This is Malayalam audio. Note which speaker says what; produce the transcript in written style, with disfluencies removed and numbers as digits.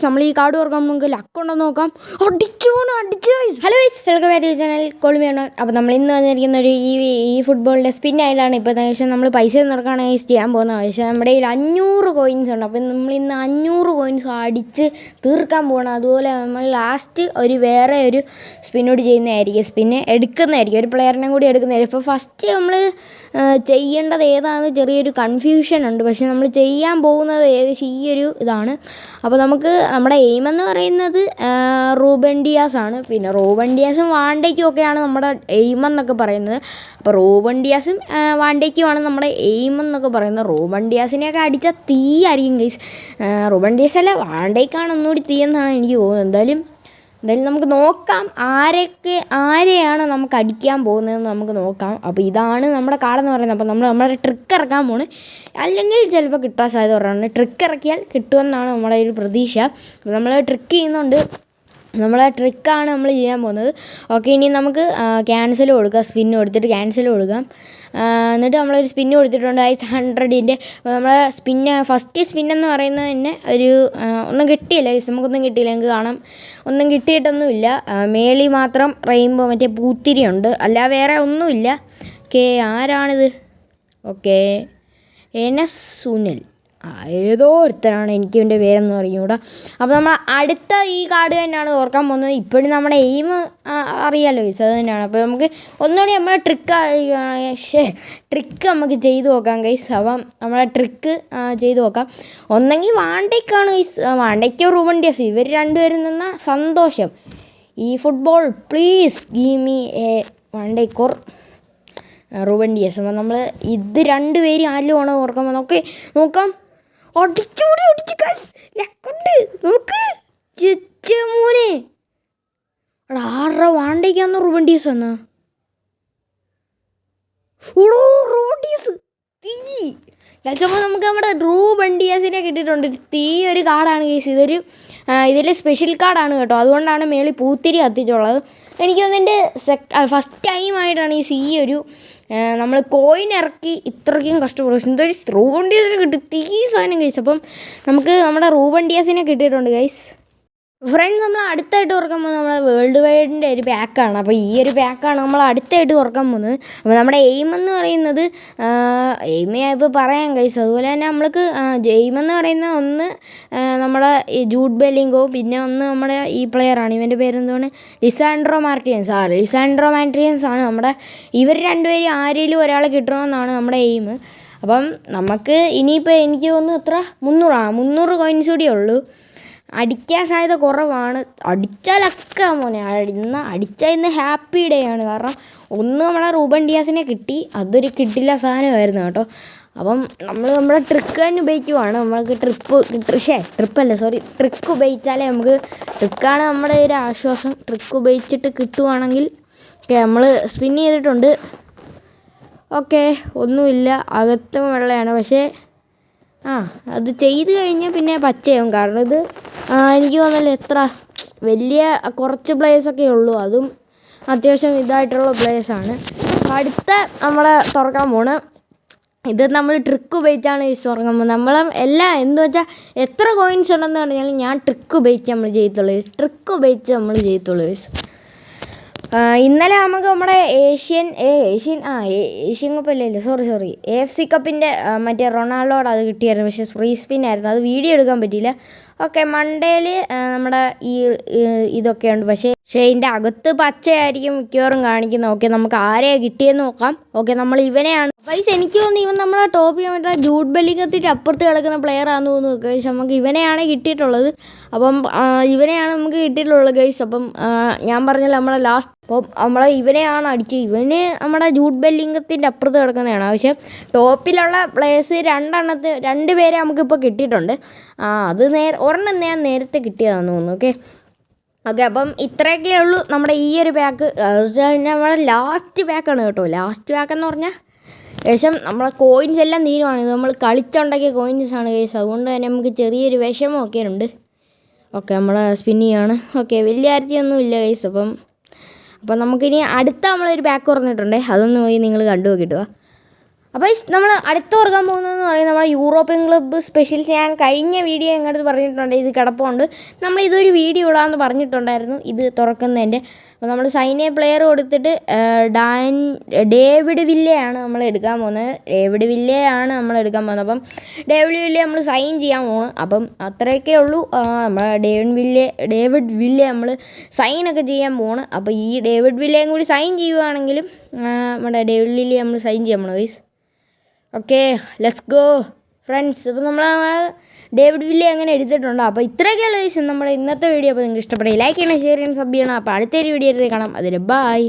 Speaker 1: നമ്മൾ ഈ കാർഡ് തുറക്കാൻ നമുക്ക് ലക്കുണ്ടോ നോക്കാം. Hello welcome back to channel കോളിമിയാണ്. അപ്പോൾ നമ്മൾ ഇന്ന് വന്നിരിക്കുന്ന ഒരു ഈ ഫുട്ബോളിൻ്റെ സ്പിന്നായിട്ടാണ്. ഇപ്പോൾ ഏകദേശം നമ്മൾ പൈസ തുറക്കുകയാണെങ്കിൽ ചെയ്യാൻ പോകുന്നത്. പക്ഷേ നമ്മുടെ കയ്യിൽ 500 കോയിൻസ് ഉണ്ട്. അപ്പോൾ നമ്മൾ ഇന്ന് 500 കോയിൻസ് അടിച്ച് തീർക്കാൻ പോകണം. അതുപോലെ നമ്മൾ ലാസ്റ്റ് വേറെ ഒരു സ്പിന്നോട് ചെയ്യുന്നതായിരിക്കും, സ്പിന്ന് എടുക്കുന്നതായിരിക്കും, ഒരു പ്ലെയറിനെ കൂടി എടുക്കുന്നതായിരിക്കും. ഇപ്പോൾ ഫസ്റ്റ് നമ്മൾ ചെയ്യേണ്ടത് ഏതാണെന്ന് ചെറിയൊരു കൺഫ്യൂഷൻ ഉണ്ട്. പക്ഷേ നമ്മൾ ചെയ്യാൻ പോകുന്നത് ഏകദേശം ഈ ഒരു ഇതാണ്. അപ്പോൾ നമ്മുടെ എയിം എന്ന് പറയുന്നത് റൂബൻ ഡിയാസ് ആണ്. പിന്നെ റൂബൻ ഡിയാസും വാണ്ടയ്ക്കും ഒക്കെയാണ് നമ്മുടെ എയിം എന്നൊക്കെ പറയുന്നത്. അപ്പോൾ റൂബൻ ഡിയാസും വാണ്ടയ്ക്കുമാണ് നമ്മുടെ എയിം എന്നൊക്കെ പറയുന്നത്. റൂബൻ ഡിയാസിനെയൊക്കെ അടിച്ചാൽ തീയായിരിക്കും ഗൈസ്. റൂബൻ ഡിയാസ് അല്ല, വാണ്ടയ്ക്കാണ് ഒന്നുകൂടി തീ എന്നാണ് എനിക്ക് തോന്നുന്നത്. എന്തായാലും നമുക്ക് നോക്കാം ആരെയാണ് നമുക്ക് അടിക്കാൻ പോകുന്നതെന്ന് നമുക്ക് നോക്കാം. അപ്പോൾ ഇതാണ് നമ്മുടെ കാർഡെന്ന് പറയുന്നത്. അപ്പോൾ നമ്മുടെ ട്രിക്ക് ഇറക്കാൻ പോണ്, അല്ലെങ്കിൽ ചിലപ്പോൾ കിട്ടാൻ സാധ്യത കുറവാണ്. ട്രിക്ക് ഇറക്കിയാൽ കിട്ടുമെന്നാണ് നമ്മുടെ ഒരു പ്രതീക്ഷ. അപ്പോൾ നമ്മൾ ട്രിക്ക് ചെയ്യുന്നുണ്ട്, നമ്മളെ ട്രിക്കാണ് നമ്മൾ ചെയ്യാൻ പോകുന്നത്. ഓക്കെ, ഇനി നമുക്ക് ക്യാൻസൽ കൊടുക്കാം. സ്പിന്ന് കൊടുത്തിട്ട് ക്യാൻസൽ കൊടുക്കാം. എന്നിട്ട് നമ്മളൊരു സ്പിന്ന് കൊടുത്തിട്ടുണ്ട് 100ൻ്റെ. അപ്പോൾ നമ്മളെ ഫസ്റ്റ് സ്പിന്നെന്ന് പറയുന്നത് തന്നെ ഒന്നും കിട്ടിയില്ല, നമുക്കൊന്നും കിട്ടിയില്ല. നിങ്ങൾക്ക് കാണാം, ഒന്നും കിട്ടിയിട്ടൊന്നുമില്ല. മേളി മാത്രം റെയിൻബോ മറ്റേ പൂത്തിരിയുണ്ട്, അല്ല വേറെ ഒന്നുമില്ല. ഓക്കെ, ആരാണിത്? ഓക്കെ, സുനിൽ, ഏതോ ഒരുത്തനാണ്, എനിക്ക് എൻ്റെ പേരൊന്നും അറിഞ്ഞൂടാ. അപ്പോൾ നമ്മൾ അടുത്ത ഈ കാർഡ് തന്നെയാണ് ഓർക്കാൻ പോകുന്നത്. ഇപ്പോഴും നമ്മുടെ എയിം അറിയാമല്ലോ ഗൈസ്, അത് തന്നെയാണ്. അപ്പോൾ നമുക്ക് ഒന്നുകൂടി നമ്മളെ ട്രിക്ക് നമുക്ക് ചെയ്തു നോക്കാം ഗൈസ്. അപ്പം നമ്മളെ ട്രിക്ക് ചെയ്തു നോക്കാം. ഒന്നെങ്കിൽ വാണ്ടയ്ക്കാണ് ഗൈസ്, വാണ്ടയ്ക്കോ റൂബൻ ഡിയാസ്, ഇവർ രണ്ടുപേരും നിന്ന സന്തോഷം. ഈ football please give me a വാണ്ടയ്ക്കോർ റൂബൻ ഡിയാസ്. അപ്പം നമ്മൾ ഇത് രണ്ടുപേരും ആരിലും ആണോ ഓർക്കാൻ പോകുന്നത്. ഓക്കെ, നോക്കാം. അടിച്ചു ഗൈസ്, ലക്കുണ്ട്. നോക്ക് മോനെ, വാണ്ടയ്ക്കാന്നോ റൂബൻ ഡിയാസ് എന്നാ? റൂബൻ ഡിയാസ് തീ കഴിച്ചപ്പോൾ നമുക്ക് നമ്മുടെ റൂബൻ ഡിയാസിനെ കിട്ടിയിട്ടുണ്ട്. തീ ഒരു കാർഡാണ് ഗൈസ്. ഇതിൽ സ്പെഷ്യൽ കാർഡാണ് കേട്ടോ, അതുകൊണ്ടാണ് മേളിൽ പൂത്തിരി കത്തിച്ചുള്ളത്. എനിക്ക് തോന്നുന്നു എൻ്റെ ഫസ്റ്റ് ടൈമായിട്ടാണ് നമ്മൾ കോയിൻ ഇറക്കി ഇത്രയ്ക്കും കഷ്ടപ്പെടും. എന്തൊരു റൂബൻ ഡിയാസിനെ കിട്ടി, തീ സാധനം ഗൈസ്. അപ്പം നമുക്ക് നമ്മുടെ റൂബൻ ഡിയാസിനെ കിട്ടിയിട്ടുണ്ട് ഗൈസ്. ഫ്രണ്ട്സ്, നമ്മൾ അടുത്തായിട്ട് തുറക്കാൻ പോകുന്നത് നമ്മുടെ വേൾഡ് വൈഡിൻ്റെ ഒരു പാക്കാണ്. അപ്പോൾ ഈ ഒരു പാക്കാണ് നമ്മൾ അടുത്തായിട്ട് തുറക്കാൻ പോകുന്നത്. അപ്പോൾ നമ്മുടെ എയിം എന്ന് പറയുന്നത് ഞാൻ ഇപ്പോൾ പറയാം ഗൈസ്. അതുപോലെ തന്നെ നമ്മൾക്ക് എയിം എന്ന് പറയുന്ന ഒന്ന് നമ്മുടെ ജൂഡ് ബെല്ലിംഗോ, പിന്നെ ഒന്ന് നമ്മുടെ ഈ പ്ലെയറാണ്, ഇവൻ്റെ പേരെന്താണ്, ലിസാൻഡ്രോ മാർട്ടിനസ് ആണ്. ഇവർ രണ്ടുപേരും ആരെങ്കിലും ഒരാളെ കിട്ടണമെന്നാണ് നമ്മുടെ എയിം. അപ്പം നമുക്ക് ഇനിയിപ്പോൾ എനിക്ക് തോന്നുന്നു എത്ര 300 കോയിൻസ് കൂടിയേ ഉള്ളൂ. അടിക്കാൻ സാധ്യത കുറവാണ്. അടിച്ചാലൊക്കെ മോനെ, ഇന്ന് ഹാപ്പി ഡേ ആണ്. കാരണം നമ്മളെ റൂബൻ ഡിയാസിനെ കിട്ടി, അതൊരു കിട്ടില്ല സാധനമായിരുന്നു കേട്ടോ. അപ്പം നമ്മുടെ ട്രിക്ക് തന്നെ ഉപയോഗിക്കുവാണ്. നമ്മൾക്ക് ട്രിക്ക് ഉപയോഗിച്ചാലേ നമുക്ക്, ട്രിക്കാണ് നമ്മുടെ ഒരു ആശ്വാസം. ട്രിക്ക് ഉപയോഗിച്ചിട്ട് കിട്ടുവാണെങ്കിൽ നമ്മൾ സ്പിൻ ചെയ്തിട്ടുണ്ട്. ഓക്കെ, ഒന്നുമില്ല, അകത്തും വെള്ളയാണ്. പക്ഷേ അത് ചെയ്ത് കഴിഞ്ഞാൽ പിന്നെ പച്ചയാവും. കാരണം ഇത് എനിക്ക് തോന്നുന്നില്ല വലിയ കുറച്ച് പ്ലേയേഴ്സൊക്കെ ഉള്ളൂ, അതും അത്യാവശ്യം ഇതായിട്ടുള്ള പ്ലേയേഴ്സാണ്. അടുത്ത നമ്മളെ തുറക്കാൻ പോണ്, ഇത് നമ്മൾ ട്രിക്ക് ഉപയോഗിച്ചാണ് ഈ തുറക്കാൻ പോകുന്നത്. എന്താ വെച്ചാൽ എത്ര കോയിൻസ് ഉണ്ടെന്ന് പറഞ്ഞാലും ഞാൻ ട്രിക്ക് ഉപയോഗിച്ച് നമ്മൾ ചെയ്യത്തുള്ളൂ. ഇന്നലെ നമുക്ക് നമ്മുടെ ഏഷ്യൻ കപ്പല്ലേ, സോറി AFC കപ്പിൻ്റെ മറ്റേ റൊണാൾഡോയുടെ അത് കിട്ടിയായിരുന്നു. പക്ഷേ ഫ്രീ സ്പിൻ ആയിരുന്നു, അത് വീഡിയോ എടുക്കാൻ പറ്റിയില്ല. ഓക്കെ, മണ്ടേയിൽ നമ്മുടെ ഇതൊക്കെയുണ്ട്. പക്ഷേ ഇതിൻ്റെ അകത്ത് പച്ചയായിരിക്കും മിക്കവാറും കാണിക്കുന്നത്. ഓക്കെ, നമുക്ക് ആരെയാണ് കിട്ടിയെന്ന് നോക്കാം. ഓക്കെ, നമ്മൾ ഇവനെയാണ് പൈസ, എനിക്ക് തോന്നുന്നു ഇവൻ നമ്മളെ ടോപ്പ് ചെയ്യാൻ പറ്റുന്ന ജൂഡ് ബെല്ലിംഗത്തിൻ്റെ അപ്പുറത്ത് കിടക്കുന്ന പ്ലെയർ ആണെന്ന് തോന്നുന്നു ഗൈസ്. നമുക്ക് ഇവനെയാണ് കിട്ടിയിട്ടുള്ളത്. അപ്പം ഇവനെയാണ് നമുക്ക് കിട്ടിയിട്ടുള്ളത് ഗൈസ്. അപ്പം ഞാൻ പറഞ്ഞല്ലോ നമ്മളെ ലാസ്റ്റ്, അപ്പം ഇവനെയാണ് അടിച്ചത്. ഇവന് നമ്മുടെ ജൂഡ് ബെല്ലിംഗത്തിൻ്റെ അപ്പുറത്ത് കിടക്കുന്നതാണ്. പക്ഷേ ടോപ്പിലുള്ള പ്ലേയേഴ്സ് 2 പേരെ നമുക്കിപ്പോൾ കിട്ടിയിട്ടുണ്ട്. അത് ഒരെണ്ണം ഞാൻ നേരത്തെ കിട്ടിയതാണെന്ന് തോന്നുന്നു. ഓക്കെ, അപ്പം ഇത്രയൊക്കെ ഉള്ളൂ നമ്മുടെ ഈ ഒരു പാക്ക്. നമ്മുടെ ലാസ്റ്റ് പാക്കാണ് കേട്ടോ. ലാസ്റ്റ് പാക്കെന്ന് പറഞ്ഞാൽ ശേഷം നമ്മളെ കോയിൻസ് എല്ലാം തീരുവാണ്. ഇത് നമ്മൾ കളിച്ചുണ്ടാക്കിയ കോയിൻസാണ് കേസ്, അതുകൊണ്ട് തന്നെ നമുക്ക് ചെറിയൊരു വിഷമമൊക്കെ ഉണ്ട്. ഓക്കെ, നമ്മൾ സ്പിന്നിയാണ്. ഓക്കെ, വലിയ കാര്യമൊന്നുമില്ല കേസ്. അപ്പം നമുക്കിനി അടുത്ത നമ്മളൊരു പാക്ക് തുറന്നിട്ടുണ്ട്, അതൊന്ന് പോയി നിങ്ങൾ കണ്ടു നോക്കിയിട്ട് വാ. അപ്പോൾ നമ്മൾ അടുത്ത് തുറക്കാൻ പോകുന്നതെന്ന് പറയുന്നത് നമ്മുടെ യൂറോപ്യൻ ക്ലബ്ബ് സ്പെഷ്യൽ. ഞാൻ കഴിഞ്ഞ വീഡിയോ എങ്ങോട്ട് പറഞ്ഞിട്ടുണ്ട്, ഇത് കിടപ്പുണ്ട്. നമ്മൾ ഇതൊരു വീഡിയോ ഇടാമെന്ന് പറഞ്ഞിട്ടുണ്ടായിരുന്നു ഇത് തുറക്കുന്നതിൻ്റെ. അപ്പോൾ നമ്മൾ സൈൻ എ പ്ലെയർ കൊടുത്തിട്ട് ഡേവിഡ് വില്ലയാണ് നമ്മൾ എടുക്കാൻ പോകുന്നത്. ഡേവിഡ് വില്ലയാണ് നമ്മൾ എടുക്കാൻ പോകുന്നത്. അപ്പം ഡേവിഡ് വില്ല നമ്മൾ സൈൻ ചെയ്യാൻ പോകുന്നു. അപ്പം അത്രയൊക്കെ ഉള്ളൂ. നമ്മൾ ഡേവിഡ് വില്ല നമ്മൾ സൈനൊക്കെ ചെയ്യാൻ പോകുന്നു. അപ്പോൾ ഈ ഡേവിഡ് വില്ലയും കൂടി സൈൻ ചെയ്യുവാണെങ്കിലും നമ്മുടെ ഡേവിഡ് വില്ല നമ്മൾ സൈൻ ചെയ്യാൻ പോകണം guys. Okay, let's go friends. അപ്പോൾ നമ്മൾ ഡേവിഡ് വില്ല അങ്ങനെ എടുത്തിട്ടുണ്ട്. അപ്പോൾ ഇത്രയൊക്കെയുള്ള ഗൈസ് നമ്മുടെ ഇന്നത്തെ വീഡിയോ. അപ്പോൾ നിങ്ങൾക്ക് ഇഷ്ടപ്പെടുക ലൈക്ക് ചെയ്യണം, ഷെയർ ചെയ്യണം, സബ് ചെയ്യണം. അപ്പോൾ അടുത്തൊരു വീഡിയോ കാണാം. അതിൽ ബൈ.